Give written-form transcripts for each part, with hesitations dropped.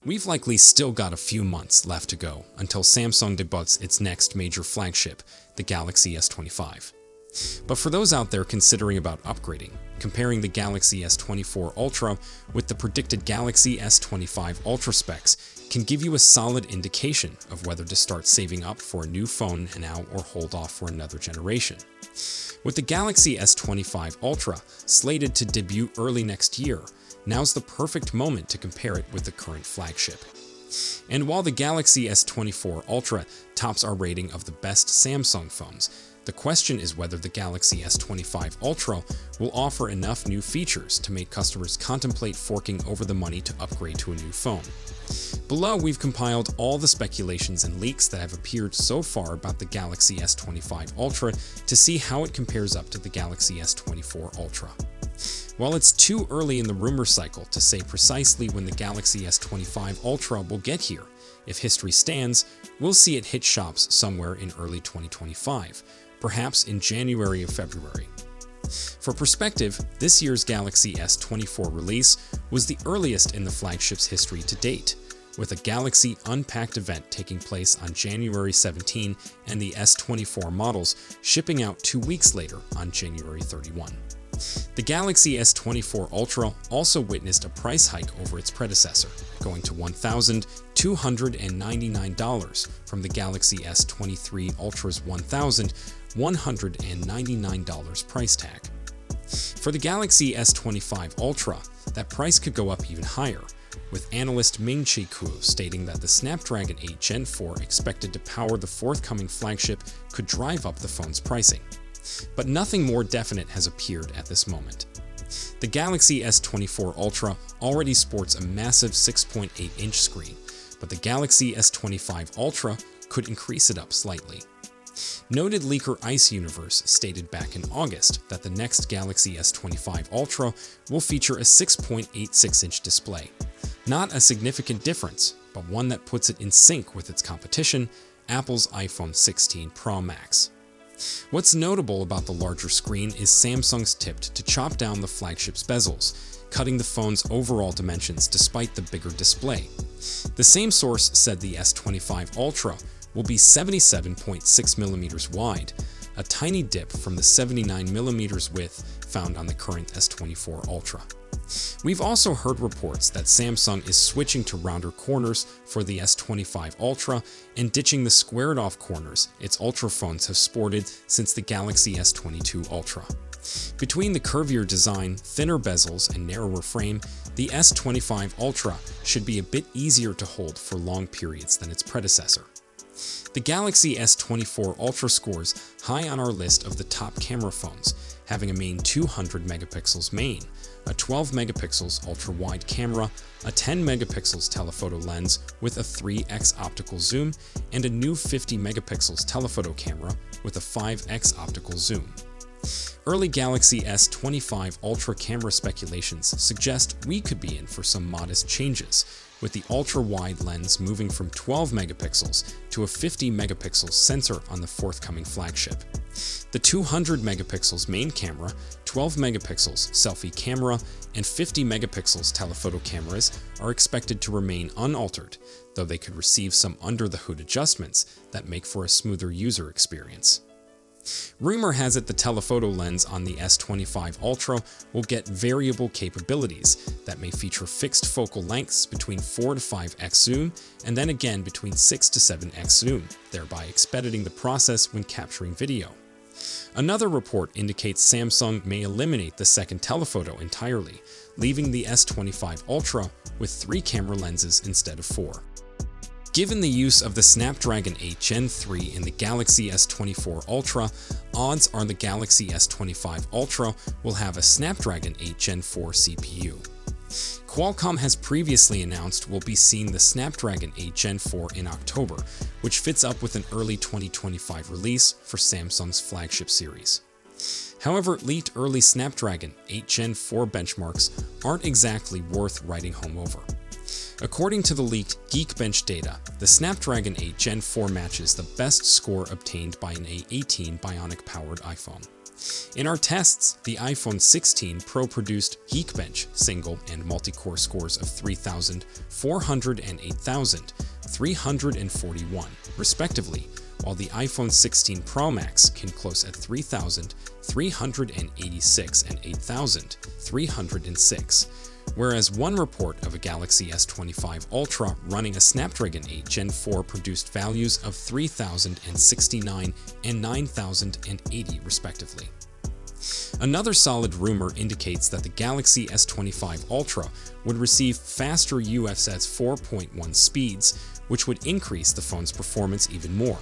We've likely still got a few months left to go until Samsung debuts its next major flagship, the Galaxy S25. But for those out there considering about upgrading, comparing the Galaxy S24 Ultra with the predicted Galaxy S25 Ultra specs can give you a solid indication of whether to start saving up for a new phone now or hold off for another generation. With the Galaxy S25 Ultra slated to debut early next year, now's the perfect moment to compare it with the current flagship. And while the Galaxy S24 Ultra tops our rating of the best Samsung phones, the question is whether the Galaxy S25 Ultra will offer enough new features to make customers contemplate forking over the money to upgrade to a new phone. Below, we've compiled all the speculations and leaks that have appeared so far about the Galaxy S25 Ultra to see how it compares up to the Galaxy S24 Ultra. While it's too early in the rumor cycle to say precisely when the Galaxy S25 Ultra will get here, if history stands, we'll see it hit shops somewhere in early 2025, perhaps in January or February. For perspective, this year's Galaxy S24 release was the earliest in the flagship's history to date, with a Galaxy Unpacked event taking place on January 17 and the S24 models shipping out 2 weeks later on January 31. The Galaxy S24 Ultra also witnessed a price hike over its predecessor, going to $1,299 from the Galaxy S23 Ultra's $1,199 price tag. For the Galaxy S25 Ultra, that price could go up even higher, with analyst Ming-Chi Kuo stating that the Snapdragon 8 Gen 4 expected to power the forthcoming flagship could drive up the phone's pricing. But nothing more definite has appeared at this moment. The Galaxy S24 Ultra already sports a massive 6.8-inch screen, but the Galaxy S25 Ultra could increase it up slightly. Noted leaker Ice Universe stated back in August that the next Galaxy S25 Ultra will feature a 6.86-inch display. Not a significant difference, but one that puts it in sync with its competition, Apple's iPhone 16 Pro Max. What's notable about the larger screen is Samsung's tipped to chop down the flagship's bezels, cutting the phone's overall dimensions despite the bigger display. The same source said the S25 Ultra will be 77.6mm wide, a tiny dip from the 79mm width found on the current S24 Ultra. We've also heard reports that Samsung is switching to rounder corners for the S25 Ultra and ditching the squared-off corners its Ultra phones have sported since the Galaxy S22 Ultra. Between the curvier design, thinner bezels, and narrower frame, the S25 Ultra should be a bit easier to hold for long periods than its predecessor. The Galaxy S24 Ultra scores high on our list of the top camera phones, having a main 200 megapixels main, a 12 megapixels ultra-wide camera, a 10 megapixels telephoto lens with a 3x optical zoom, and a new 50 megapixels telephoto camera with a 5x optical zoom. Early Galaxy S25 Ultra camera speculations suggest we could be in for some modest changes, with the ultra-wide lens moving from 12 megapixels to a 50 megapixels sensor on the forthcoming flagship. The 200 megapixels main camera, 12 megapixels selfie camera, and 50 megapixels telephoto cameras are expected to remain unaltered, though they could receive some under-the-hood adjustments that make for a smoother user experience. Rumor has it the telephoto lens on the S25 Ultra will get variable capabilities that may feature fixed focal lengths between 4 to 5x zoom and then again between 6 to 7x zoom, thereby expediting the process when capturing video. Another report indicates Samsung may eliminate the second telephoto entirely, leaving the S25 Ultra with 3 camera lenses instead of 4. Given the use of the Snapdragon 8 Gen 3 in the Galaxy S24 Ultra, odds are the Galaxy S25 Ultra will have a Snapdragon 8 Gen 4 CPU. Qualcomm has previously announced we'll be seeing the Snapdragon 8 Gen 4 in October, which fits up with an early 2025 release for Samsung's flagship series. However, leaked early Snapdragon 8 Gen 4 benchmarks aren't exactly worth writing home over. According to the leaked Geekbench data, the Snapdragon 8 Gen 4 matches the best score obtained by an A18 Bionic-powered iPhone. In our tests, the iPhone 16 Pro produced Geekbench single and multi-core scores of 3,400 and 8,341, respectively, while the iPhone 16 Pro Max came close at 3,386 and 8,306. Whereas one report of a Galaxy S25 Ultra running a Snapdragon 8 Gen 4 produced values of 3,069 and 9,080 respectively. Another solid rumor indicates that the Galaxy S25 Ultra would receive faster UFS 4.1 speeds, which would increase the phone's performance even more.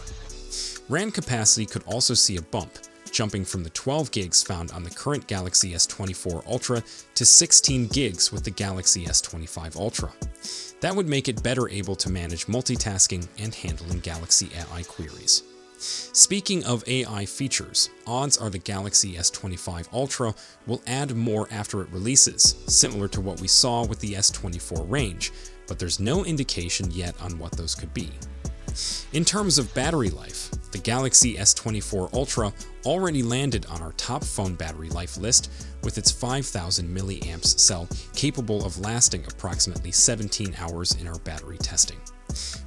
RAM capacity could also see a bump, jumping from the 12 gigs found on the current Galaxy S24 Ultra to 16 gigs with the Galaxy S25 Ultra. That would make it better able to manage multitasking and handling Galaxy AI queries. Speaking of AI features, odds are the Galaxy S25 Ultra will add more after it releases, similar to what we saw with the S24 range, but there's no indication yet on what those could be. In terms of battery life, the Galaxy S24 Ultra already landed on our top phone battery life list with its 5,000 mAh cell capable of lasting approximately 17 hours in our battery testing.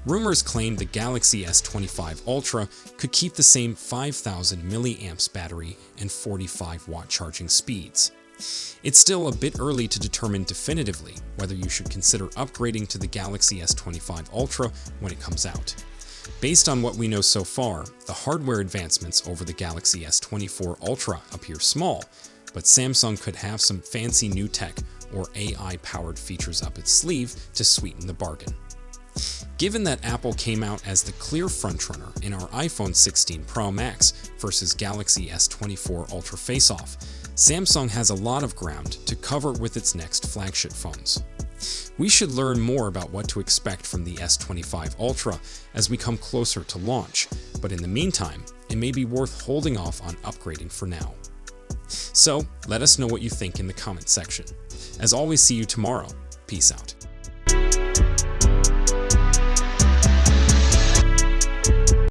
Rumors claim the Galaxy S25 Ultra could keep the same 5,000 mAh battery and 45-watt charging speeds. It's still a bit early to determine definitively whether you should consider upgrading to the Galaxy S25 Ultra when it comes out. Based on what we know so far, the hardware advancements over the Galaxy S24 Ultra appear small, but Samsung could have some fancy new tech or AI-powered features up its sleeve to sweeten the bargain. Given that Apple came out as the clear frontrunner in our iPhone 16 Pro Max versus Galaxy S24 Ultra face-off, Samsung has a lot of ground to cover with its next flagship phones. We should learn more about what to expect from the S25 Ultra as we come closer to launch, but in the meantime, it may be worth holding off on upgrading for now. So, let us know what you think in the comment section. As always, see you tomorrow. Peace out.